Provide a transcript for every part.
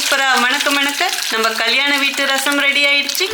சூப்பரா மணக்க மணக்க நம்ம கல்யாண வீட்டு ரசம் ரெடி ஆயிடுச்சு.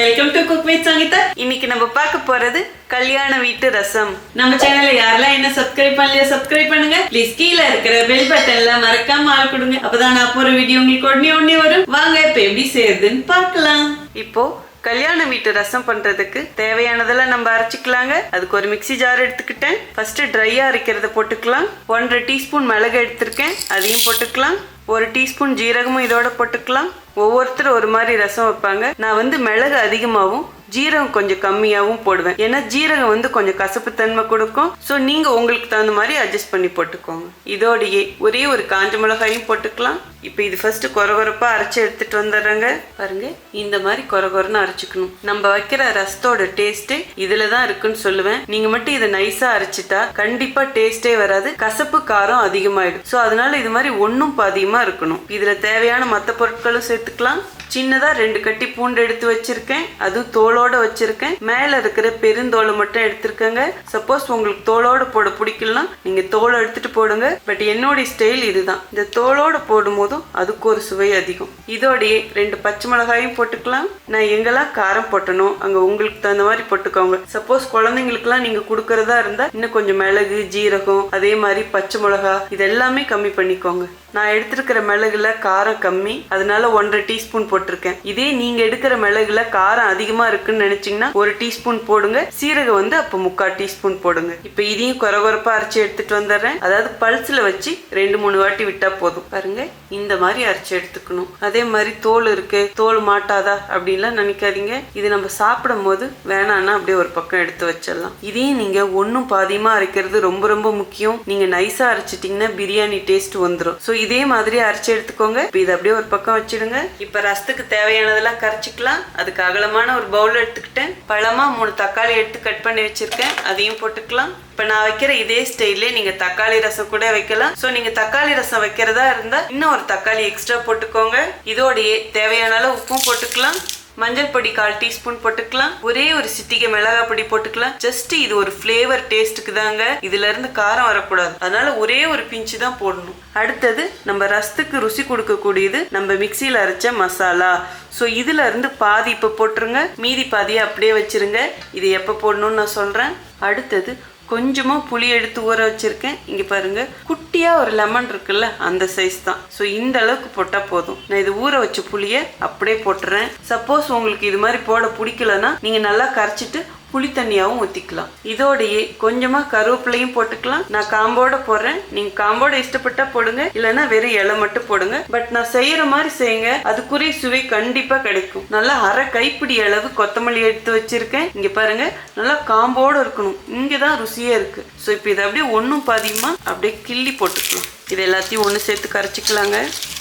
Welcome to cook with Sangeetha. இன்னைக்கு நம்ம பார்க்க போறது கல்யாண வீட்டு ரசம். நம்ம சேனல்ல யாரெல்லாம் என்ன சப்ஸ்கிரைப் பண்ணலையா சப்ஸ்கிரைப் பண்ணுங்க. ப்ளீஸ் கீழே இருக்கிற பெல் பட்டன்ல மறக்காம ஆள் கொடுங்க. அப்பதான் நான் போற வீடியோ உங்களுக்கு உடனே வரும். வாங்க இப்ப எப்படி செய்யறதுன்னு பார்க்கலாம். இப்போ கல்யாண வீட்டு ரசம் பண்றதுக்கு தேவையானதெல்லாம் நம்ம அரைச்சிக்கலாங்க. அதுக்கு ஒரு மிக்ஸி ஜார் எடுத்துக்கிட்டேன். ஃபர்ஸ்ட் ட்ரையா அரைக்கிறத போட்டுக்கலாம். 1.5 டீஸ்பூன் மிளகு எடுத்திருக்கேன், அதையும் போட்டுக்கலாம். 1 டீஸ்பூன் ஜீரகமும் இதோட போட்டுக்கலாம். ஒவ்வொருத்தரும் ஒரு மாதிரி ரசம் வைப்பாங்க. நான் மிளகு அதிகமாகவும் ஜீரகம் கொஞ்சம் கம்மியாகவும் போடுவேன். ஏன்னா ஜீரகம் கொஞ்சம் கசப்பு தன்மை கொடுக்கும். ஸோ நீங்க உங்களுக்கு தகுந்த மாதிரி அட்ஜஸ்ட் பண்ணி போட்டுக்கோங்க. இதோடையே ஒரே ஒரு காஞ்ச மிளகாயும் போட்டுக்கலாம். இப்போ இது ஃபர்ஸ்ட் கொரகொரப்பா அரைச்சி எடுத்துட்டு வந்துடுறேங்க. பாருங்க, இந்த மாதிரி கொரகொரன்னு அரைச்சிக்கணும். நம்ம வைக்கிற ரசத்தோட டேஸ்ட் இதுல தான் இருக்குன்னு சொல்லுவேன். நீங்க மட்டும் இதை நைஸா அரைச்சிட்டா கண்டிப்பா டேஸ்டே வராது, கசப்பு காரம் அதிகமாயிடும். ஸோ அதனால இது மாதிரி ஒன்னும் பாதியமா இருக்கணும். இதுல தேவையான மற்ற பொருட்களும் சேர்த்துக்கலாம். சின்னதா 2 கட்டி பூண்டு எடுத்து வச்சிருக்கேன், அதுவும் தோலோட வச்சிருக்கேன். மேல இருக்கிற பெருந்தோலை மட்டும் எடுத்திருக்கேங்க. சப்போஸ் உங்களுக்கு தோலோட போட பிடிக்கலாம், நீங்க தோலை எடுத்துட்டு போடுங்க. பட் என்னோட ஸ்டைல் இதுதான். இந்த தோலோட போடும் போதும் அதுக்கு ஒரு சுவை அதிகம். இதோடய 2 பச்சை மிளகாயும் போட்டுக்கலாம். நான் எங்கெல்லாம் காரம் போட்டனோ அங்க உங்களுக்கு தகுந்த மாதிரி போட்டுக்கோங்க. சப்போஸ் குழந்தைங்களுக்குலாம் நீங்க கொடுக்கறதா இருந்தா இன்னும் கொஞ்சம் மிளகு ஜீரகம் அதே மாதிரி பச்சை மிளகா இதெல்லாமே கம்மி பண்ணிக்கோங்க. நான் எடுத்திருக்கிற மிளகுல காரம் கம்மி, அதனால 1.5 டீஸ்பூன் போட்டிருக்கேன். இதே நீங்க எடுக்கிற மிளகுல காரம் அதிகமா இருக்குன்னு நினைச்சீங்கன்னா 1 டீஸ்பூன் போடுங்க. சீரகம் அப்ப 3/4 டீஸ்பூன் போடுங்க. இப்ப இதையும் கொரகொரப்பா அரைச்சி எடுத்துட்டு வந்துடுறேன். அதாவது பல்ஸ்ல வச்சு 2-3 வாட்டி விட்டா போதும். பாருங்க, இந்த மாதிரி அரைச்சி எடுத்துக்கணும். அதே மாதிரி தோல் இருக்கு, தோல் மாட்டாதா அப்படின்லாம் நினைக்காதீங்க. இது நம்ம சாப்பிடும் போது வேணான்னா அப்படியே ஒரு பக்கம் எடுத்து வச்சிடலாம். இதையும் நீங்க ஒன்னும் பாதியமா அரைக்கிறது ரொம்ப ரொம்ப முக்கியம். நீங்க நைஸா அரைச்சிட்டீங்கன்னா பிரியாணி டேஸ்ட் வந்துடும். ஸோ இதே மாதிரி அரைச்சி எடுத்துக்கோங்க. இப்போ இதை அப்படியே ஒரு பக்கம் வச்சிடுங்க. இப்போ ரசத்துக்கு தேவையானதெல்லாம் கரைச்சிக்கலாம். அதுக்கு அகலமான ஒரு பவுல் எடுத்துக்கிட்டேன். பழமா 3 தக்காளி எடுத்து கட் பண்ணி வச்சிருக்கேன், அதையும் போட்டுக்கலாம். இப்போ நான் வைக்கிற இதே ஸ்டைல்லே நீங்க தக்காளி ரசம் கூட வைக்கலாம். ஸோ நீங்க தக்காளி ரசம் வைக்கிறதா இருந்தா இன்னும் ஒரு தக்காளி எக்ஸ்ட்ரா போட்டுக்கோங்க. இதோடையே தேவையான அளவு உப்பும் போட்டுக்கலாம். மஞ்சள் பொடி 1/4 டீஸ்பூன் போட்டுக்கலாம். ஒரே ஒரு சிட்டிகை மிளகாய் பொடி போட்டுக்கலாம். ஜஸ்ட் இது ஒரு ஃபிளேவர் டேஸ்ட்டுக்கு தாங்க, இதுல இருந்து காரம் வரக்கூடாது. அதனால ஒரே ஒரு பிஞ்சு தான் போடணும். அடுத்தது நம்ம ரசத்துக்கு ருசி கொடுக்கக்கூடியது நம்ம மிக்சியில் அரைச்ச மசாலா. ஸோ இதுல இருந்து பாதி இப்போ போட்டுருங்க, மீதி பாதியை அப்படியே வச்சிருங்க. இது எப்போ போடணும்னு நான் சொல்றேன். அடுத்தது கொஞ்சமா புளி எடுத்து ஊற வச்சிருக்கேன். இங்க பாருங்க, குட்டியா ஒரு லெமன் இருக்குல்ல, அந்த சைஸ் தான். ஸோ இந்த அளவுக்கு போட்டா போதும். நான் இது ஊற வச்ச புளியை அப்படியே போட்டுறேன். சப்போஸ் உங்களுக்கு இது மாதிரி போட பிடிக்கலன்னா நீங்க நல்லா கரைச்சிட்டு புளி தண்ணியாவும் ஊத்திக்கலாம். இதோடையே கொஞ்சமா கருவேப்பிலையும் போட்டுக்கலாம். நான் காம்போட போடுறேன், நீங்க காம்போட இஷ்டப்பட்டா போடுங்க, இல்லைன்னா வெறும் இலை மட்டும் போடுங்க. பட் நான் செய்யற மாதிரி செய்யுங்க, அதுக்குரிய சுவை கண்டிப்பா கிடைக்கும். நல்லா அரை கைப்பிடி அளவு கொத்தமல்லி எடுத்து வச்சிருக்கேன். இங்க பாருங்க, நல்லா காம்போட இருக்கணும், இங்கதான் ருசியே இருக்கு. ஸோ இப்போ இதை அப்படியே ஒன்னும் பாதியமா அப்படியே கிள்ளி போட்டுக்கலாம். இது எல்லாத்தையும் ஒன்று சேர்த்து கரைச்சிக்கலாங்க.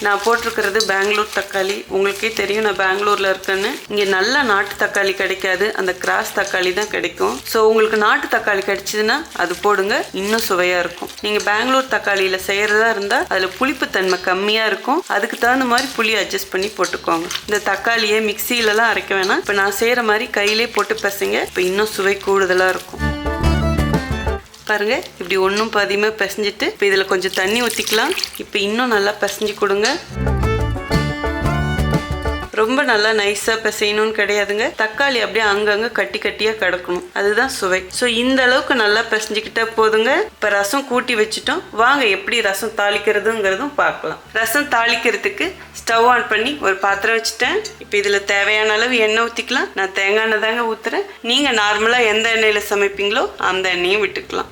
நான் போட்டிருக்கிறது பெங்களூர் தக்காளி. உங்களுக்கே தெரியும் நான் பெங்களூர்ல இருக்கேன்னு. இங்கே நல்ல நாட்டு தக்காளி கிடைக்காது, அந்த கிராஸ் தக்காளி தான் கிடைக்கும். ஸோ உங்களுக்கு நாட்டு தக்காளி கிடைச்சதுன்னா அது போடுங்க, இன்னும் சுவையா இருக்கும். நீங்க பெங்களூர் தக்காளியில செய்யறதா இருந்தா அதுல புளிப்பு தன்மை கம்மியா இருக்கும். அதுக்கு தகுந்த மாதிரி புளி அட்ஜஸ்ட் பண்ணி போட்டுக்கோங்க. இந்த தக்காளியை மிக்சியிலலாம் அரைக்க வேணாம். இப்போ நான் செய்யற மாதிரி கையிலே போட்டு பசங்க, இப்போ இன்னும் சுவை கூடுதலா இருக்கும். பாருங்க, இப்படி ஒன்றும் பாதியமா பிசைஞ்சிட்டு இப்போ இதில் கொஞ்சம் தண்ணி ஊற்றிக்கலாம். இப்போ இன்னும் நல்லா பிசைஞ்சு கொடுங்க. ரொம்ப நல்லா நைஸாக பிசையணும்னு கிடையாதுங்க. தக்காளி அப்படியே அங்கங்கே கட்டி கட்டியாக கிடக்கணும், அதுதான் சுவை. ஸோ இந்த அளவுக்கு நல்லா பிசைஞ்சுக்கிட்டா போதுங்க. இப்போ ரசம் கூட்டி வச்சுட்டோம். வாங்க எப்படி ரசம் தாளிக்கிறதுங்கிறதும் பார்க்கலாம். ரசம் தாளிக்கிறதுக்கு ஸ்டவ் ஆன் பண்ணி ஒரு பாத்திரம் வச்சுட்டேன். இப்போ இதில் தேவையான அளவு எண்ணெய் ஊற்றிக்கலாம். நான் தேங்காய் எண்ணெய் தாங்க ஊற்றுறேன். நீங்கள் நார்மலாக எந்த எண்ணெயில் சமைப்பீங்களோ அந்த எண்ணெயும் விட்டுக்கலாம்.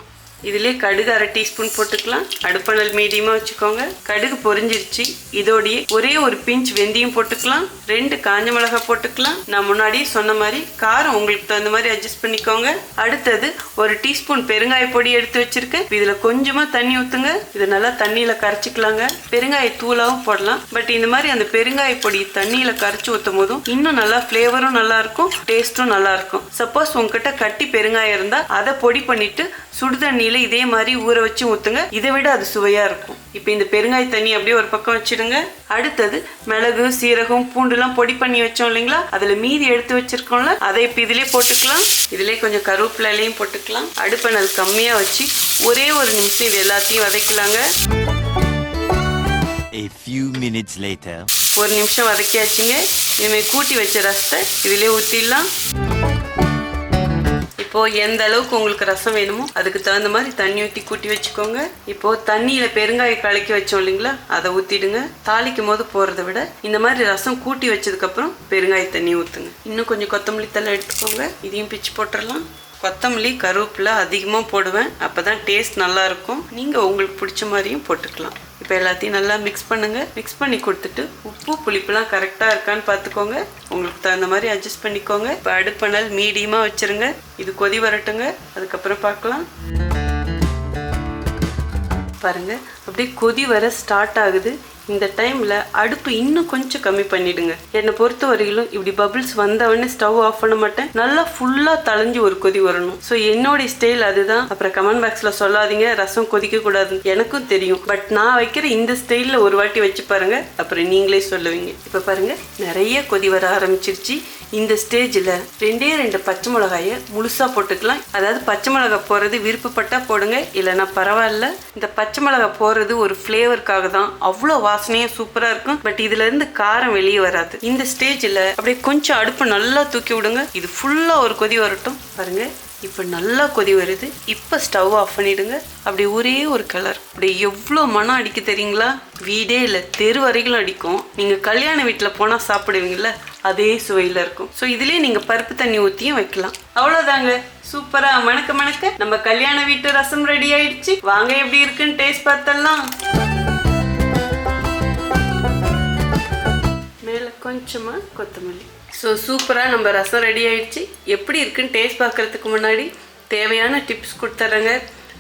இதுலேயே கடுகு 1/2 டீஸ்பூன் போட்டுக்கலாம். அடுப்பணல் மீடியமாக வச்சுக்கோங்க. கடுகு பொரிஞ்சிருச்சு. இதோடையே ஒரே ஒரு பிஞ்ச் வெந்தயம் போட்டுக்கலாம். 2 காஞ்ச மிளகாய் போட்டுக்கலாம். நான் முன்னாடியே சொன்ன மாதிரி காரம் உங்களுக்கு தகுந்த மாதிரி அட்ஜஸ்ட் பண்ணிக்கோங்க. அடுத்தது 1 டீஸ்பூன் பெருங்காய பொடி எடுத்து வச்சிருக்கேன். இதில் கொஞ்சமாக தண்ணி ஊற்றுங்க. இதை நல்லா தண்ணியில் கரைச்சிக்கலாங்க. பெருங்காய தூளாகவும் போடலாம். பட் இந்த மாதிரி அந்த பெருங்காய பொடி தண்ணியில் கரைச்சி ஊற்றும் போதும் இன்னும் நல்லா ஃப்ளேவரும் நல்லா இருக்கும், டேஸ்ட்டும் நல்லா இருக்கும். சப்போஸ் உங்ககிட்ட கட்டி பெருங்காயம் இருந்தால் அதை பொடி பண்ணிட்டு சுடு தண்ணியில இதே மாதிரி ஊற வச்சு ஊத்துங்க. இதை விட அது சுவையா இருக்கும். இப்போ இந்த பெருங்காய தண்ணி அப்படியே ஒரு பக்கம் வச்சிடுங்க. அடுத்தது மிளகு, சீரகம், பூண்டுலாம் பொடி பண்ணி வச்சோம் இல்லைங்களா, அதுல மீதி எடுத்து வச்சிருக்கோம்ல, அதை இப்போ இதுலயே போட்டுக்கலாம். இதுலயே கொஞ்சம் கருவேப்பிலையும் போட்டுக்கலாம். அடுப்பை நல்லா கம்மியா வச்சு ஒரே ஒரு நிமிஷம் இது எல்லாத்தையும் வதக்கலாங்க. A few minutes later. ஒரு நிமிஷம் வதக்கியாச்சுங்க. இனிமே கூட்டி வச்ச ரசத்தை இதுலயே ஊத்திடலாம். இப்போ எந்த அளவுக்கு உங்களுக்கு ரசம் வேணுமோ அதுக்கு தகுந்த மாதிரி தண்ணி ஊற்றி கூட்டி வச்சுக்கோங்க. இப்போ தண்ணியில பெருங்காயம் கலக்கி வச்சோம் இல்லைங்களா, அதை ஊத்திடுங்க. தாளிக்கும் போது போறதை விட இந்த மாதிரி ரசம் கூட்டி வச்சதுக்கு அப்புறம் பெருங்காய தண்ணி ஊத்துங்க. இன்னும் கொஞ்சம் கொத்தமல்லி தழை எடுத்துக்கோங்க. இதையும் பிச்சு போட்டுடலாம். கொத்தமல்லி, கருவேப்பிலை அதிகமாக போடுவேன், அப்போதான் டேஸ்ட் நல்லா இருக்கும். நீங்கள் உங்களுக்கு பிடிச்ச மாதிரியும் போட்டுக்கலாம். இப்போ எல்லாத்தையும் நல்லா மிக்ஸ் பண்ணுங்க. மிக்ஸ் பண்ணி கொடுத்துட்டு உப்பு புளிப்புலாம் கரெக்டாக இருக்கான்னு பார்த்துக்கோங்க. உங்களுக்கு தகுந்த மாதிரி அட்ஜஸ்ட் பண்ணிக்கோங்க. இப்போ அடுப்பணல் மீடியமாக வச்சுருங்க. இது கொதி வரட்டுங்க, அதுக்கப்புறம் பார்க்கலாம். பாருங்க அப்படியே கொதி வர ஸ்டார்ட் ஆகுது. இந்த டைம்ல அடுப்பு இன்னும் கொஞ்சம் கம்மி பண்ணிடுங்க. என்னை பொறுத்த வரையிலும் இப்படி பபிள்ஸ் வந்தவொடனே ஸ்டவ் ஆஃப் பண்ண மாட்டேன். நல்லா ஃபுல்லா தளைஞ்சு ஒரு கொதி வரணும். ஸோ என்னோட ஸ்டைல் அதுதான். அப்புறம் கமெண்ட் பாக்ஸ்ல சொல்லாதீங்க ரசம் கொதிக்க கூடாது, எனக்கும் தெரியும். பட் நான் வைக்கிற இந்த ஸ்டைல்ல ஒரு வாட்டி வச்சு பாருங்க, அப்புறம் நீங்களே சொல்லுவீங்க. இப்ப பாருங்க நிறைய கொதி வர ஆரம்பிச்சிருச்சு. இந்த ஸ்டேஜில் 2 பச்சை மிளகாயை முழுசா போட்டுக்கலாம். அதாவது பச்சை மிளகாய் போடுறது விருப்பப்பட்டா போடுங்க, இல்லைன்னா பரவாயில்ல. இந்த பச்சை மிளகாய் போடுறது ஒரு ஃப்ளேவருக்காக தான். அவ்வளோ வாசனையா சூப்பரா இருக்கும். பட் இதுல இருந்து காரம் வெளியே வராது. இந்த ஸ்டேஜில் அப்படியே கொஞ்சம் அடுப்பு நல்லா தூக்கி விடுங்க. இது ஃபுல்லா ஒரு கொதி வரட்டும். பாருங்க இப்போ நல்லா கொதி வருது. இப்போ ஸ்டவ் ஆஃப் பண்ணிடுங்க. அப்படி ஒரே ஒரு கலர் அப்படி எவ்வளோ மனம் அடிக்க தெரியுங்களா? வீடே இல்லை தெரு வரைக்கும் அடிக்கும். நீங்க கல்யாண வீட்டில் போனால் சாப்பிடுவீங்கல்ல, அதே சுவையில் இருக்கும். ஸோ இதுலேயே நீங்கள் பருப்பு தண்ணி ஊற்றியும் வைக்கலாம். அவ்வளோதாங்க, சூப்பரா மணக்க மணக்க நம்ம கல்யாண வீட்டு ரசம் ரெடி ஆயிடுச்சு. வாங்க எப்படி இருக்குன்னு டேஸ்ட் பார்த்தலாம். மேலே கொஞ்சமா கொத்தமல்லி. ஸோ சூப்பராக நம்ம ரசம் ரெடி ஆயிடுச்சு. எப்படி இருக்குன்னு டேஸ்ட் பார்க்கறதுக்கு முன்னாடி தேவையான டிப்ஸ் கொடுத்துட்றேங்க.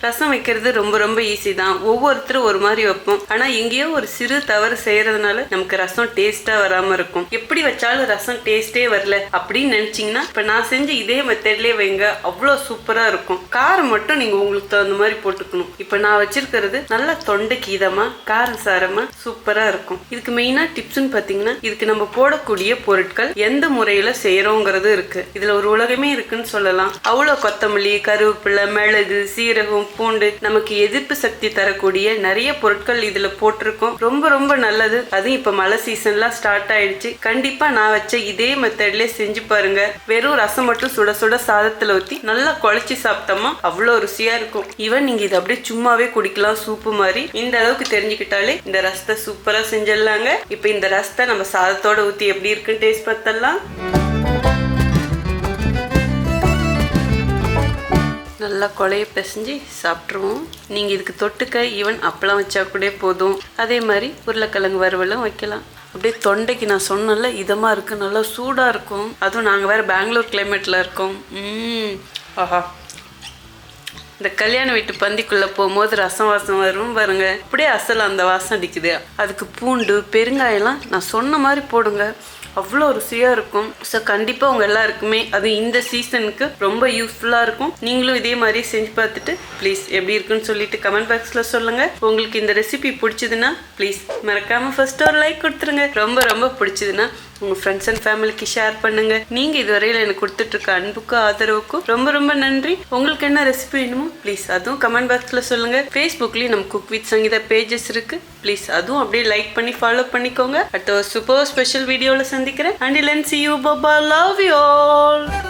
ரசம் வைக்கிறது ரொம்ப ரொம்ப ஈஸி தான். ஒவ்வொருத்தரும் ஒரு மாதிரி வைப்போம். ஆனா எங்கேயோ ஒரு சிறு தவறு செய்யறதுனால நமக்கு ரசம் டேஸ்டா வராம இருக்கும். எப்படி வச்சாலும் ரசம் டேஸ்டே வரல அப்படின்னு நினைச்சீங்கன்னா இப்ப நான் செஞ்ச இதே மெத்தட்லயே வைங்க, அவ்வளோ சூப்பரா இருக்கும். காரம் மட்டும் நீங்க உங்களுக்கு தகுந்த மாதிரி போட்டுக்கணும். இப்ப நான் வச்சிருக்கிறது நல்லா தொண்டைக்கு இதமா காரம் சாரமா சூப்பரா இருக்கும். இதுக்கு மெயினா டிப்ஸ்ன்னு பாத்தீங்கன்னா இதுக்கு நம்ம போடக்கூடிய பொருட்கள் எந்த முறையில செய்யறோங்கிறது இருக்கு. இதுல ஒரு உலகமே இருக்குன்னு சொல்லலாம். அவ்வளோ கொத்தமல்லி, கருவேப்பிலை, மிளகு, சீரகம், பூண்டு, நமக்கு எதிர்ப்பு சக்தி தரக்கூடிய நிறைய பொருட்கள் இதுல போட்டிருக்கோம். ரொம்ப ரொம்ப நல்லது. அதுவும் இப்ப மழை சீசன்லாம் ஸ்டார்ட் ஆயிடுச்சு. கண்டிப்பா நான் வச்ச இதே மெத்தட்ல செஞ்சு பாருங்க. வெறும் ரசம் மட்டும் சுட சுட சாதத்துல ஊத்தி நல்லா குழச்சி சாப்பிட்டோமா அவ்வளோ ருசியா இருக்கும். ஈவன் நீங்க இதை அப்படியே சும்மாவே குடிக்கலாம், சூப்பு மாதிரி. இந்த அளவுக்கு தெரிஞ்சுக்கிட்டாலே இந்த ரசத்தை சூப்பரா செஞ்சிடலாங்க. இப்ப இந்த ரசத்தை நம்ம சாதத்தோட ஊத்தி எப்படி இருக்குன்னு டேஸ்ட் பார்த்தலாம். நல்லா கொலையை பிசைஞ்சு சாப்பிட்ருவோம். நீங்கள் இதுக்கு தொட்டுக்க ஈவன் அப்பளம் வச்சா கூட போதும். அதே மாதிரி உருளைக்கிழங்கு வறுவலும் வைக்கலாம். அப்படியே தொண்டைக்கு நான் சொன்னல இதமாக இருக்குது, நல்லா சூடாக இருக்கும். அதுவும் நாங்கள் வேறு பெங்களூர் கிளைமேட்டில் இருக்கோம். ஆஹா, இந்த கல்யாண வீட்டு பந்திக்குள்ளே போகும்போது ரசம் வாசம் வரும் பாருங்க, அப்படியே அசல் அந்த வாசம் அடிக்குது. அதுக்கு பூண்டு, பெருங்காயெல்லாம் நான் சொன்ன மாதிரி போடுங்க, அவ்வளோ ருசியாக இருக்கும். ஸோ கண்டிப்பாக உங்கள் எல்லாருக்குமே அது இந்த சீசனுக்கு ரொம்ப யூஸ்ஃபுல்லாக இருக்கும். நீங்களும் இதே மாதிரி செஞ்சு பார்த்துட்டு ப்ளீஸ் எப்படி இருக்குன்னு சொல்லிட்டு கமெண்ட் பாக்ஸில் சொல்லுங்கள். உங்களுக்கு இந்த ரெசிபி பிடிச்சதுன்னா ப்ளீஸ் மறக்காமல் ஃபர்ஸ்ட் ஒரு லைக் கொடுத்துருங்க. ரொம்ப ரொம்ப பிடிச்சதுன்னா உங்கள் ஃப்ரெண்ட்ஸ் அண்ட் ஃபேமிலிக்கு ஷேர் பண்ணுங்க. நீங்கள் இதுவரையில் எனக்கு கொடுத்துட்ருக்க அன்புக்கும் ஆதரவுக்கும் ரொம்ப ரொம்ப நன்றி. உங்களுக்கு என்ன ரெசிபி வேணுமோ ப்ளீஸ் அதுவும் கமெண்ட் பாக்ஸில் சொல்லுங்கள். ஃபேஸ்புக்லேயும் நம்ம குக் வித் சங்கீதா பேஜஸ் இருக்குது. ப்ளீஸ் அதுவும் அப்படியே லைக் பண்ணி ஃபாலோ பண்ணிக்கோங்க. அடுத்த ஒரு சூப்பர் ஸ்பெஷல் வீடியோவில் சந்திக்கிறேன். Until then, see you. Bye bye. Love you all.